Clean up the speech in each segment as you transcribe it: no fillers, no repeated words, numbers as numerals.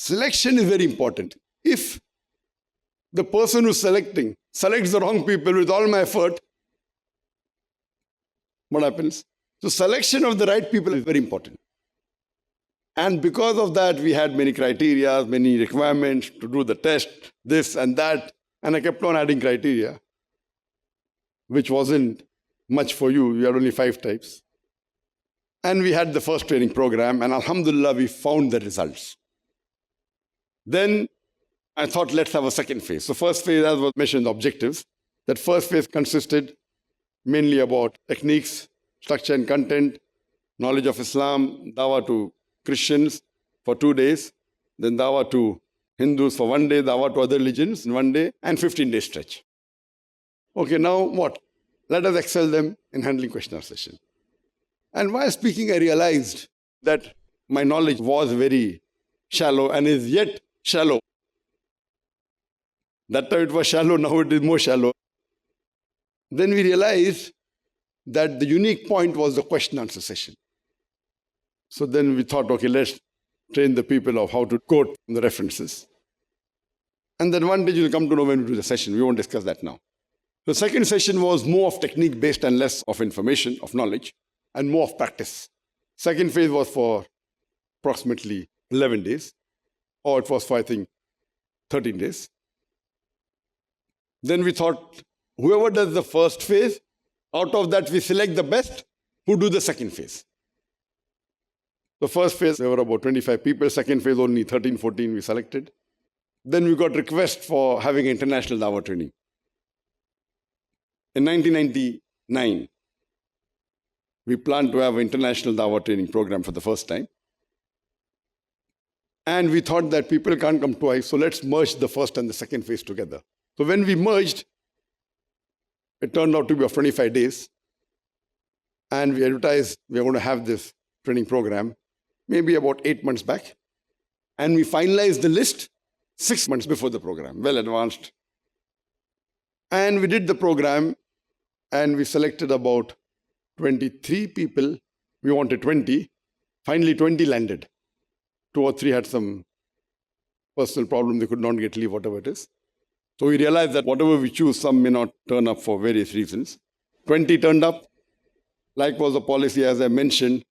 Selection is very important. If the person who's selecting selects the wrong people with all my effort, what happens? So selection of the right people is very important. And because of that, we had many criteria, many requirements to do the test, this and that. And I kept on adding criteria, which wasn't much for you. We had only 5 types. And we had the first training program, and alhamdulillah, we found the results. Then I thought, let's have a second phase. So first phase, as was mentioned, the objectives. That first phase consisted mainly about techniques, structure and content, knowledge of Islam, dawah to Christians for 2 days, then dawah to Hindus for 1 day, dawah to other religions in 1 day, and 15-day stretch. Okay, now what? Let us excel them in handling question answer session. And while speaking, I realized that my knowledge was very shallow and is yet shallow. That time it was shallow, now it is more shallow. Then we realized that the unique point was the question answer session. So then we thought, okay, let's train the people of how to quote the references. And then one day you'll come to know when we do the session. We won't discuss that now. The second session was more of technique based and less of information, of knowledge, and more of practice. Second phase was for approximately 11 days, or it was for, I think, 13 days. Then we thought, whoever does the first phase, out of that we select the best who do the second phase. The first phase, there were about 25 people. Second phase, only 13, 14 we selected. Then we got request for having international dawah training. In 1999, we planned to have an international dawah training program for the first time. And we thought that people can't come twice, so let's merge the first and the second phase together. So when we merged, it turned out to be of 25 days. And we advertised we are going to have this training program maybe about 8 months back. And we finalized the list 6 months before the program, well advanced. And we did the program and we selected about 23 people. We wanted 20. Finally, 20 landed. 2 or 3 had some personal problem. They could not get leave, whatever it is. So we realized that whatever we choose, some may not turn up for various reasons. 20 turned up. Like was the policy, as I mentioned,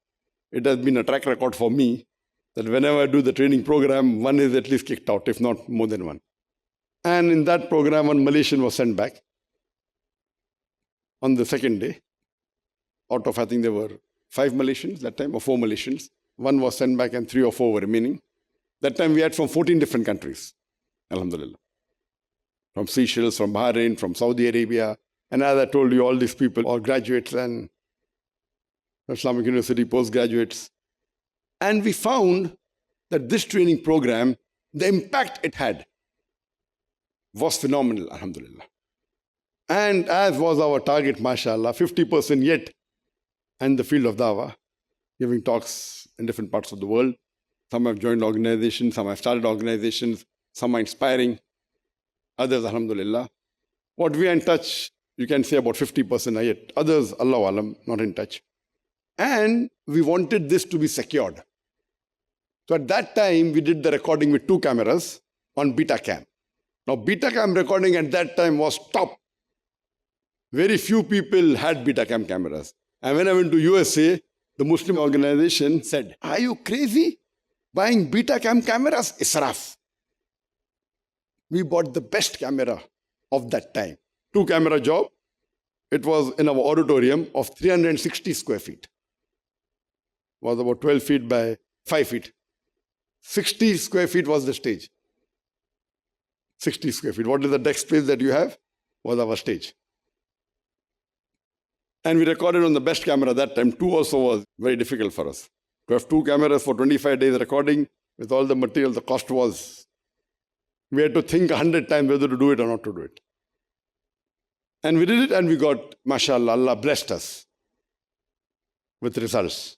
it has been a track record for me that whenever I do the training program, one is at least kicked out, if not more than one. And in that program, one Malaysian was sent back on the second day. Out of, I think there were 5 Malaysians that time, or 4 Malaysians. One was sent back and 3 or 4 were remaining. That time we had from 14 different countries, alhamdulillah. From Seychelles, from Bahrain, from Saudi Arabia. And as I told you, all these people are graduates and Islamic University postgraduates. And we found that this training program, the impact it had was phenomenal, alhamdulillah. And as was our target, mashallah, 50% yet in the field of dawah, giving talks in different parts of the world. Some have joined organizations, some have started organizations, some are inspiring, others, alhamdulillah. What we are in touch, you can say about 50% are yet. Others, Allahu Alam, not in touch. And we wanted this to be secured. So at that time, we did the recording with 2 cameras on Betacam. Now, Betacam recording at that time was top. Very few people had Betacam cameras. And when I went to USA, the Muslim organization said, "Are you crazy? Buying Betacam cameras? Israf." We bought the best camera of that time. 2 camera job. It was in our auditorium of 360 square feet. It was about 12 feet by 5 feet. 60 square feet was the stage. 60 square feet. What is the deck space that you have? Was our stage. And we recorded on the best camera that time. 2 also was very difficult for us. To have 2 cameras for 25 days recording with all the material, the cost was, we had to think 100 times whether to do it or not to do it. And we did it and we got, mashallah, Allah blessed us with results.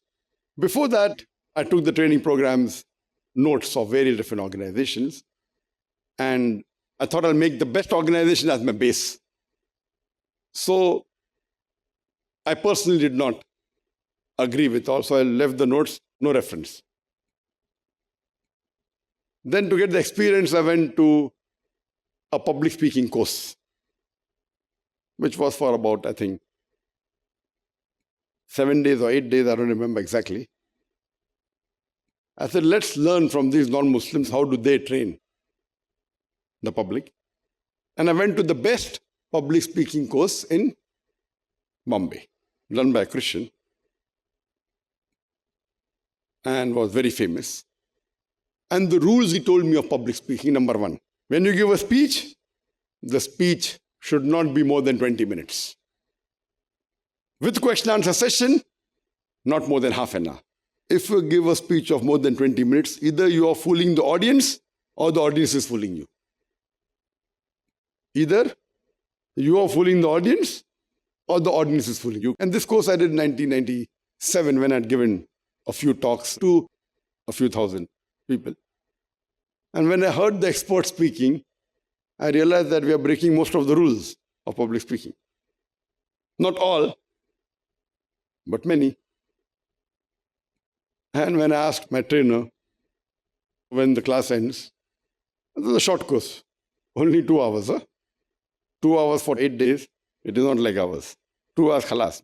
Before that, I took the training programs, notes of various different organizations. And I thought I'll make the best organization as my base. So I personally did not agree with all, so I left the notes, no reference. Then to get the experience, I went to a public speaking course, which was for about, I think, 7 days or 8 days, I don't remember exactly. I said, let's learn from these non-Muslims, how do they train the public? And I went to the best public speaking course in Bombay, run by a Christian, and was very famous. And the rules he told me of public speaking, number one, when you give a speech, the speech should not be more than 20 minutes. With question answer session, not more than half an hour. If you give a speech of more than 20 minutes, either you are fooling the audience or the audience is fooling you. Either you are fooling the audience or the audience is fooling you. And this course I did in 1997 when I had given a few talks to a few thousand people. And when I heard the expert speaking, I realized that we are breaking most of the rules of public speaking. Not all, but many. And when I asked my trainer, when the class ends, this is a short course, only 2 hours. 2 hours for 8 days, it is not like hours. 2 hours, khalas.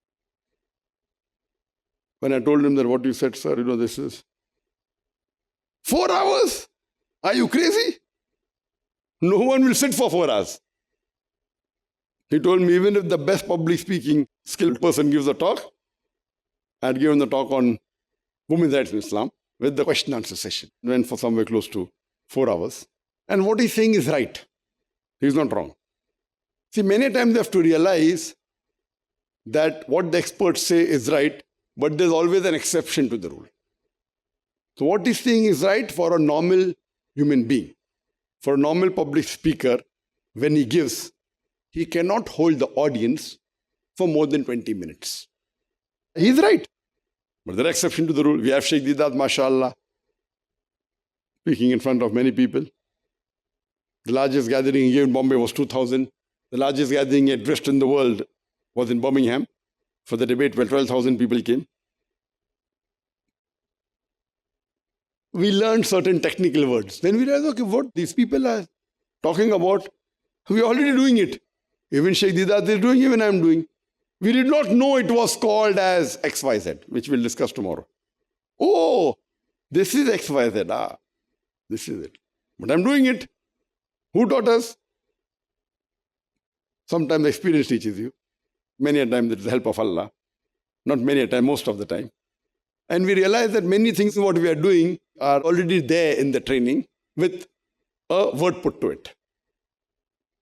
When I told him that what you said, sir, this is 4 hours? Are you crazy? No one will sit for 4 hours. He told me, even if the best public speaking skilled person gives a talk, I had given the talk on women's rights in Islam with the question answer session. Went for somewhere close to 4 hours. And what he's saying is right. He's not wrong. See, many times you have to realize that what the experts say is right, but there's always an exception to the rule. So what he's saying is right for a normal human being. For a normal public speaker, when he gives, he cannot hold the audience for more than 20 minutes. He's right. But there are exceptions to the rule. We have Sheikh Didat, mashallah, speaking in front of many people. The largest gathering here in Bombay was 2,000. The largest gathering he addressed in the world was in Birmingham for the debate where 12,000 people came. We learned certain technical words. Then we realized, okay, what these people are talking about, we're already doing it. Even Sheikh Didat is doing, even I'm doing. We did not know it was called as XYZ, which we'll discuss tomorrow. Oh, this is XYZ. This is it. But I'm doing it. Who taught us? Sometimes experience teaches you. Many a time with the help of Allah. Not many a time, most of the time. And we realize that many things what we are doing are already there in the training with a word put to it.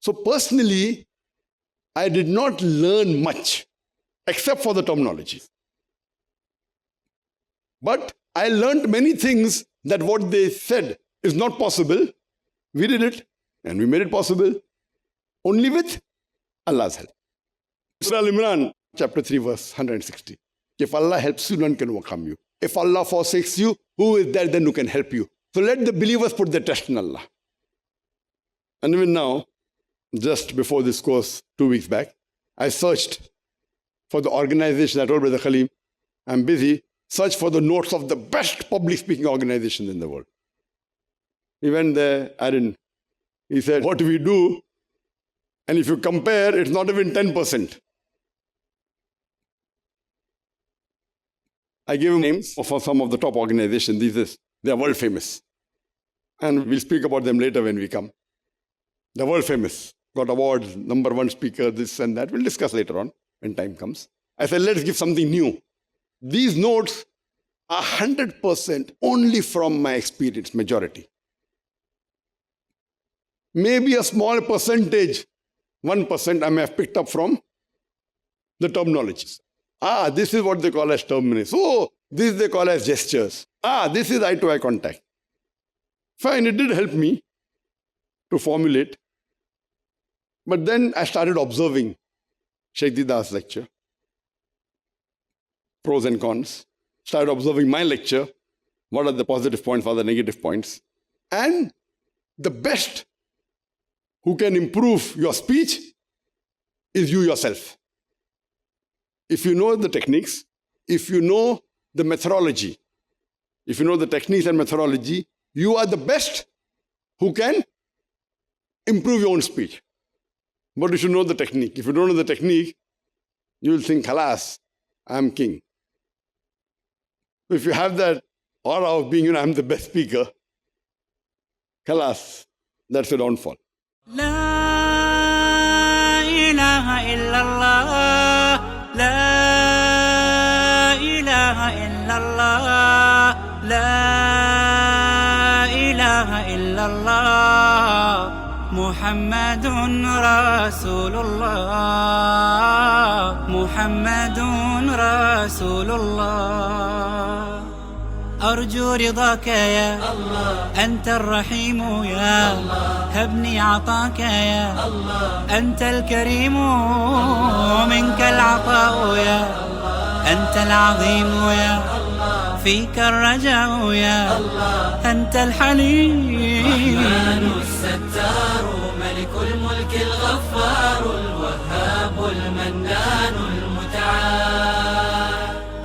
So personally, I did not learn much except for the terminologies. But I learned many things that what they said is not possible. We did it and we made it possible only with Allah's help. Surah Al-Imran, chapter 3, verse 160. If Allah helps you, none can overcome you. If Allah forsakes you, who is there then who can help you? So let the believers put their trust in Allah. And even now, just before this course, 2 weeks back, I searched for the organization. I told Brother Khalim, I'm busy, search for the notes of the best public speaking organizations in the world. He went there, I didn't. He said, what do we do? And if you compare, it's not even 10%. I gave him names for some of the top organizations. They are world famous. And we'll speak about them later when we come. They're world famous. Got awards, #1 speaker, this and that. We'll discuss later on when time comes. I said, let's give something new. These notes are 100% only from my experience, majority. Maybe a small percentage, 1% I may have picked up from the terminologies. This is what they call as terminus. Oh, this they call as gestures. This is eye-to-eye contact. Fine, it did help me to formulate. But then I started observing Sheikh Didat's lecture, pros and cons. Started observing my lecture. What are the positive points, what are the negative points? And the best who can improve your speech is you yourself. If you know the techniques, if you know the methodology, if you know the techniques and methodology, you are the best who can improve your own speech. But you should know the technique. If you don't know the technique, you will think, "Khalas, I am king." If you have that aura of being, I'm the best speaker, khalas, that's a downfall. La ilaha illallah, la ilaha illallah, la ilaha illallah, Muhammadun Rasulullah, Muhammadun Rasulullah. أرجو رضاك يا الله، أنت الرحيم يا الله، هبني عطاك يا الله، أنت الكريم منك العطاء يا الله، أنت العظيم يا الله، فيك الرجاء يا الله، أنت الحليم. الرحمن الستار ملك الملك الغفار الوهاب المنان المتعال.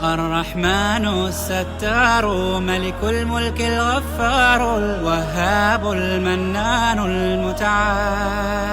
الرحمن الستار ملك الملك الغفار الوهاب المنان المتعال.